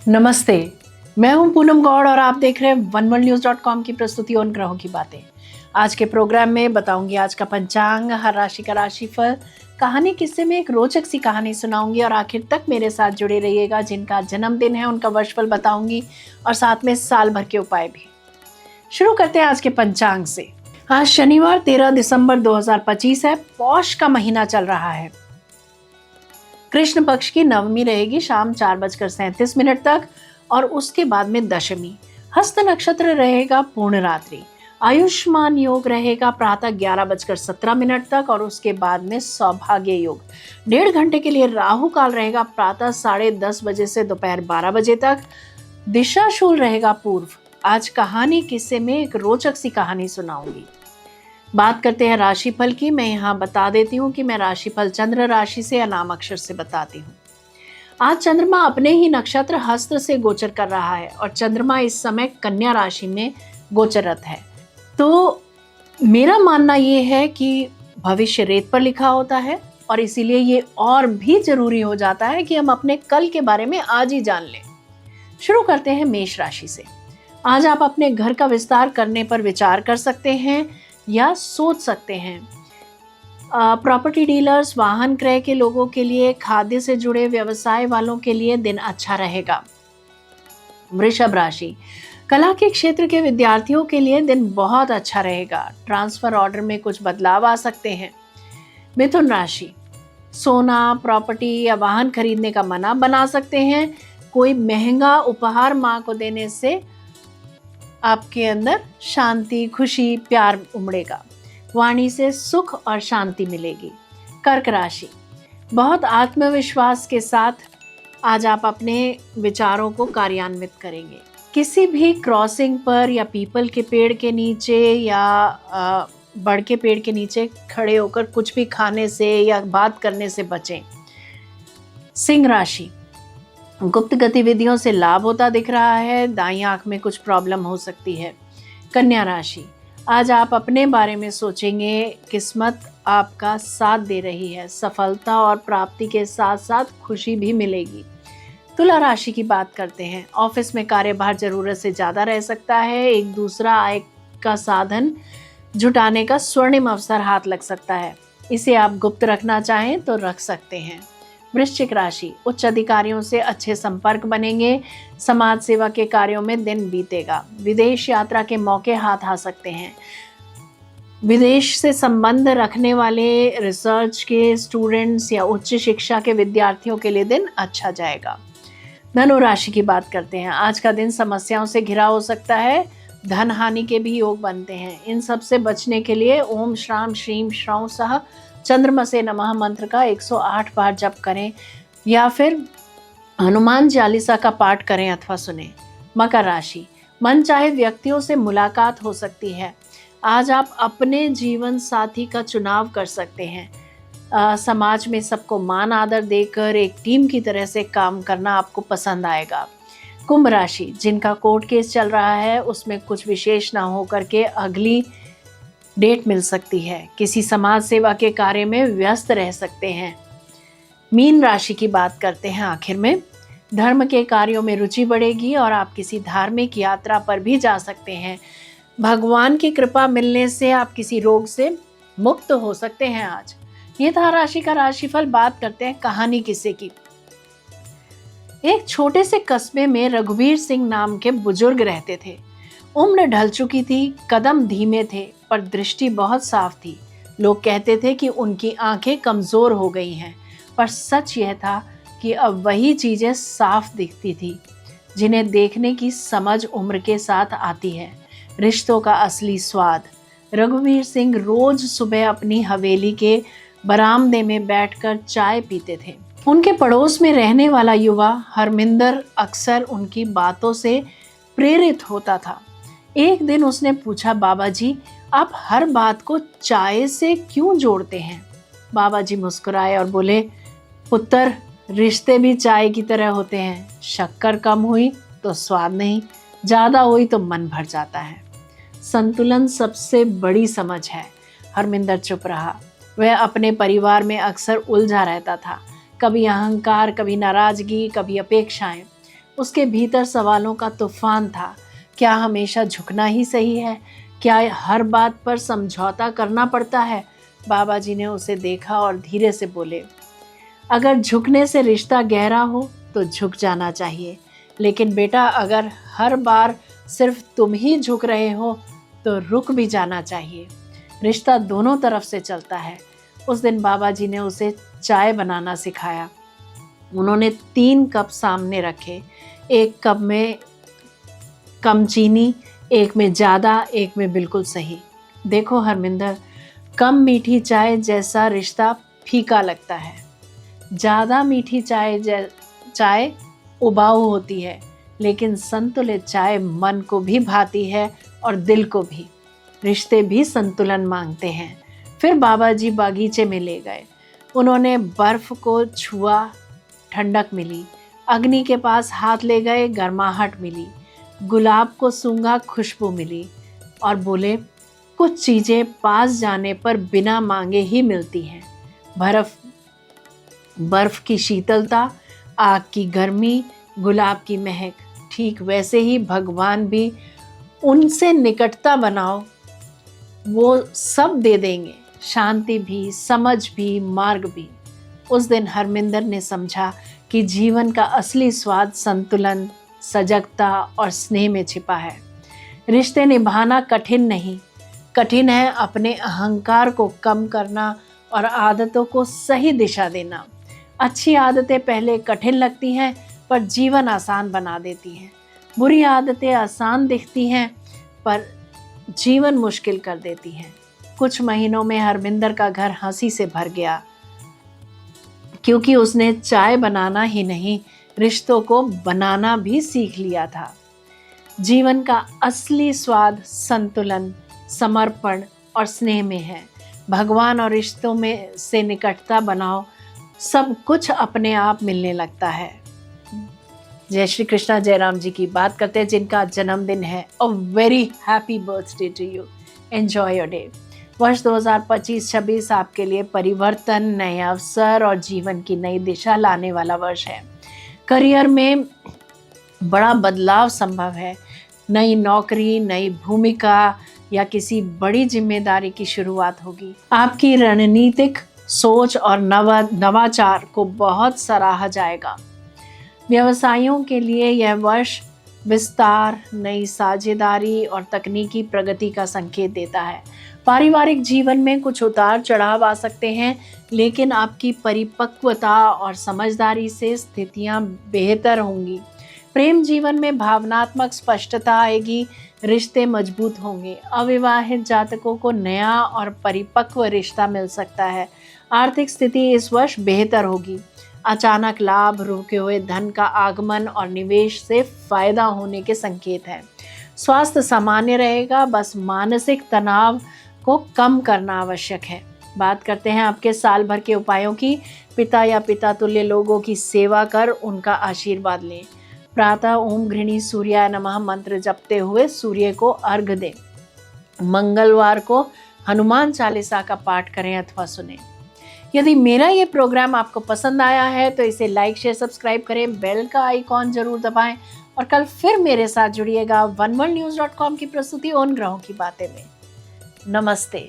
नमस्ते। मैं हूं पूनम गौड़ और आप देख रहे हैं oneworldnews.com की प्रस्तुति उन ग्रहों की बातें। आज के प्रोग्राम में बताऊंगी आज का पंचांग, हर राशि का राशिफल, कहानी किस्से में एक रोचक सी कहानी सुनाऊंगी और आखिर तक मेरे साथ जुड़े रहिएगा। जिनका जन्मदिन है उनका वर्षफल बताऊंगी और साथ में साल भर के उपाय भी। शुरू करते हैं आज के पंचांग से। आज शनिवार 13 दिसंबर 2025 है। पौष का महीना चल रहा है। कृष्ण पक्ष की नवमी रहेगी शाम 4:37 तक और उसके बाद में दशमी। हस्त नक्षत्र रहेगा पूर्ण रात्रि। आयुष्मान योग रहेगा प्रातः 11:17 तक और उसके बाद में सौभाग्य योग। 1.5 घंटे के लिए राहु काल रहेगा प्रातः 10:30 बजे से दोपहर 12 बजे तक। दिशाशूल रहेगा पूर्व। आज कहानी किस्से में एक रोचक सी कहानी सुनाऊंगी। बात करते हैं राशिफल की। मैं यहाँ बता देती हूँ कि मैं राशिफल चंद्र राशि से या नाम अक्षर से बताती हूँ। आज चंद्रमा अपने ही नक्षत्र हस्त से गोचर कर रहा है और चंद्रमा इस समय कन्या राशि में गोचरत है। तो मेरा मानना ये है कि भविष्य रेत पर लिखा होता है और इसीलिए ये और भी जरूरी हो जाता है कि हम अपने कल के बारे में आज ही जान लें। शुरू करते हैं मेष राशि से। आज आप अपने घर का विस्तार करने पर विचार कर सकते हैं या सोच सकते हैं। प्रॉपर्टी डीलर्स, वाहन क्रय के लोगों के लिए, खाद्य से जुड़े व्यवसाय वालों के लिए दिन अच्छा रहेगा। वृषभ राशि, कला के क्षेत्र के विद्यार्थियों के लिए दिन बहुत अच्छा रहेगा। ट्रांसफर ऑर्डर में कुछ बदलाव आ सकते हैं। मिथुन राशि, सोना, प्रॉपर्टी या वाहन खरीदने का मना बना सकते हैं। कोई महंगा उपहार मां को देने से आपके अंदर शांति, खुशी, प्यार उमड़ेगा। वाणी से सुख और शांति मिलेगी। कर्क राशि, बहुत आत्मविश्वास के साथ आज आप अपने विचारों को कार्यान्वित करेंगे। किसी भी क्रॉसिंग पर या पीपल के पेड़ के नीचे या बड़ के पेड़ के नीचे खड़े होकर कुछ भी खाने से या बात करने से बचें। सिंह राशि, गुप्त गतिविधियों से लाभ होता दिख रहा है। दाईं आंख में कुछ प्रॉब्लम हो सकती है। कन्या राशि, आज आप अपने बारे में सोचेंगे। किस्मत आपका साथ दे रही है। सफलता और प्राप्ति के साथ साथ खुशी भी मिलेगी। तुला राशि की बात करते हैं। ऑफिस में कार्यभार जरूरत से ज्यादा रह सकता है। एक दूसरा आय का साधन जुटाने का स्वर्णिम अवसर हाथ लग सकता है। इसे आप गुप्त रखना चाहें तो रख सकते हैं। वृश्चिक राशि, उच्च अधिकारियों से अच्छे संपर्क बनेंगे। समाज सेवा के कार्यों में दिन बीतेगा। विदेश यात्रा के मौके हाथ आ सकते हैं। विदेश से संबंध रखने वाले रिसर्च के स्टूडेंट्स या उच्च शिक्षा के विद्यार्थियों के लिए दिन अच्छा जाएगा। धनु राशि की बात करते हैं। आज का दिन समस्याओं से घिरा हो सकता है। धन हानि के भी योग बनते हैं। इन सब से बचने के लिए ओम श्राम श्रीम श्रौं सह चंद्रमा से नमः मंत्र का 108 बार जप करें या फिर हनुमान चालीसा का पाठ करें अथवा सुने। मकर राशि, मन चाहे व्यक्तियों से मुलाकात हो सकती है। आज आप अपने जीवन साथी का चुनाव कर सकते हैं। समाज में सबको मान आदर देकर एक टीम की तरह से काम करना आपको पसंद आएगा। कुंभ राशि, जिनका कोर्ट केस चल रहा है उसमें कुछ विशेष ना होकर के अगली डेट मिल सकती है। किसी समाज सेवा के कार्य में व्यस्त रह सकते हैं। मीन राशि की बात करते हैं आखिर में। धर्म के कार्यों में रुचि बढ़ेगी और आप किसी धार्मिक यात्रा पर भी जा सकते हैं। भगवान की कृपा मिलने से आप किसी रोग से मुक्त हो सकते हैं। आज ये था राशि का राशिफल। बात करते हैं कहानी किस्से की। एक छोटे से कस्बे में रघुवीर सिंह नाम के बुजुर्ग रहते थे। उम्र ढल चुकी थी, कदम धीमे थे पर दृष्टि बहुत साफ थी। लोग कहते थे कि उनकी आंखें कमजोर हो गई हैं, पर सच यह था कि अब वही चीजें साफ दिखती थी जिन्हें देखने की समझ उम्र के साथ आती है। रिश्तों का असली स्वाद। रघुवीर सिंह रोज सुबह अपनी हवेली के बरामदे में बैठकर चाय पीते थे। उनके पड़ोस में रहने वाला युवा हरमिंदर अक्सर उनकी बातों से प्रेरित होता था। एक दिन उसने पूछा, बाबा जी, आप हर बात को चाय से क्यों जोड़ते हैं? बाबा जी मुस्कुराए और बोले, पुत्र, रिश्ते भी चाय की तरह होते हैं। शक्कर कम हुई तो स्वाद नहीं, ज्यादा हुई तो मन भर जाता है। संतुलन सबसे बड़ी समझ है। हरमिंदर चुप रहा। वह अपने परिवार में अक्सर उलझा रहता था। कभी अहंकार, कभी नाराजगी, कभी अपेक्षाएं। उसके भीतर सवालों का तूफान था। क्या हमेशा झुकना ही सही है? क्या हर बात पर समझौता करना पड़ता है? बाबा जी ने उसे देखा और धीरे से बोले, अगर झुकने से रिश्ता गहरा हो तो झुक जाना चाहिए, लेकिन बेटा अगर हर बार सिर्फ तुम ही झुक रहे हो तो रुक भी जाना चाहिए। रिश्ता दोनों तरफ से चलता है। उस दिन बाबा जी ने उसे चाय बनाना सिखाया। उन्होंने 3 कप सामने रखे, एक कप में कम चीनी, एक में ज़्यादा, एक में बिल्कुल सही। देखो हरमिंदर, कम मीठी चाय जैसा रिश्ता फीका लगता है। ज़्यादा मीठी चाय उबाऊ होती है, लेकिन संतुलित चाय मन को भी भाती है और दिल को भी। रिश्ते भी संतुलन मांगते हैं। फिर बाबा जी बागीचे में ले गए। उन्होंने बर्फ को छुआ, ठंडक मिली। अग्नि के पास हाथ ले गए, गर्माहट मिली। गुलाब को सूंघा, खुशबू मिली। और बोले, कुछ चीज़ें पास जाने पर बिना मांगे ही मिलती हैं। बर्फ की शीतलता, आग की गर्मी, गुलाब की महक। ठीक वैसे ही भगवान भी, उनसे निकटता बनाओ, वो सब दे देंगे, शांति भी, समझ भी, मार्ग भी। उस दिन हरमिंदर ने समझा कि जीवन का असली स्वाद संतुलन, सजगता और स्नेह में छिपा है। रिश्ते निभाना कठिन नहीं, कठिन है अपने अहंकार को कम करना और आदतों को सही दिशा देना। अच्छी आदतें पहले कठिन लगती हैं, पर जीवन आसान बना देती हैं। बुरी आदतें आसान दिखती हैं, पर जीवन मुश्किल कर देती हैं। कुछ महीनों में हरमिंदर का घर हंसी से भर गया, क्योंकि उसने चाय बनाना ही नहीं, रिश्तों को बनाना भी सीख लिया था। जीवन का असली स्वाद संतुलन, समर्पण और स्नेह में है। भगवान और रिश्तों में से निकटता बनाओ, सब कुछ अपने आप मिलने लगता है। जय श्री कृष्णा। जयराम जी की बात करते हैं, जिनका जन्मदिन है। A very happy birthday to you. Enjoy your day. वर्ष 2025-26 आपके लिए परिवर्तन, नए अवसर और जीवन की नई दिशा लाने वाला वर्ष है। करियर में बड़ा बदलाव संभव है। नई नौकरी, नई भूमिका या किसी बड़ी जिम्मेदारी की शुरुआत होगी। आपकी रणनीतिक सोच और नवाचार को बहुत सराहा जाएगा। व्यवसायों के लिए यह वर्ष विस्तार, नई साझेदारी और तकनीकी प्रगति का संकेत देता है। पारिवारिक जीवन में कुछ उतार चढ़ाव आ सकते हैं, लेकिन आपकी परिपक्वता और समझदारी से स्थितियां बेहतर होंगी। प्रेम जीवन में भावनात्मक स्पष्टता आएगी, रिश्ते मजबूत होंगे। अविवाहित जातकों को नया और परिपक्व रिश्ता मिल सकता है। आर्थिक स्थिति इस वर्ष बेहतर होगी। अचानक लाभ, रुके हुए धन का आगमन और निवेश से फायदा होने के संकेत हैं। स्वास्थ्य सामान्य रहेगा, बस मानसिक तनाव को कम करना आवश्यक है। बात करते हैं आपके साल भर के उपायों की। पिता या पिता तुल्य लोगों की सेवा कर उनका आशीर्वाद लें। प्रातः ओम गृहिणी सूर्याय नमः मंत्र जपते हुए सूर्य को अर्घ दें। मंगलवार को हनुमान चालीसा का पाठ करें अथवा सुनें। यदि मेरा ये प्रोग्राम आपको पसंद आया है तो इसे लाइक, शेयर, सब्सक्राइब करें, बेल का आइकॉन जरूर दबाएं और कल फिर मेरे साथ जुड़िएगा oneworldnews.com की प्रस्तुति उन ग्रहों की बातें में। नमस्ते।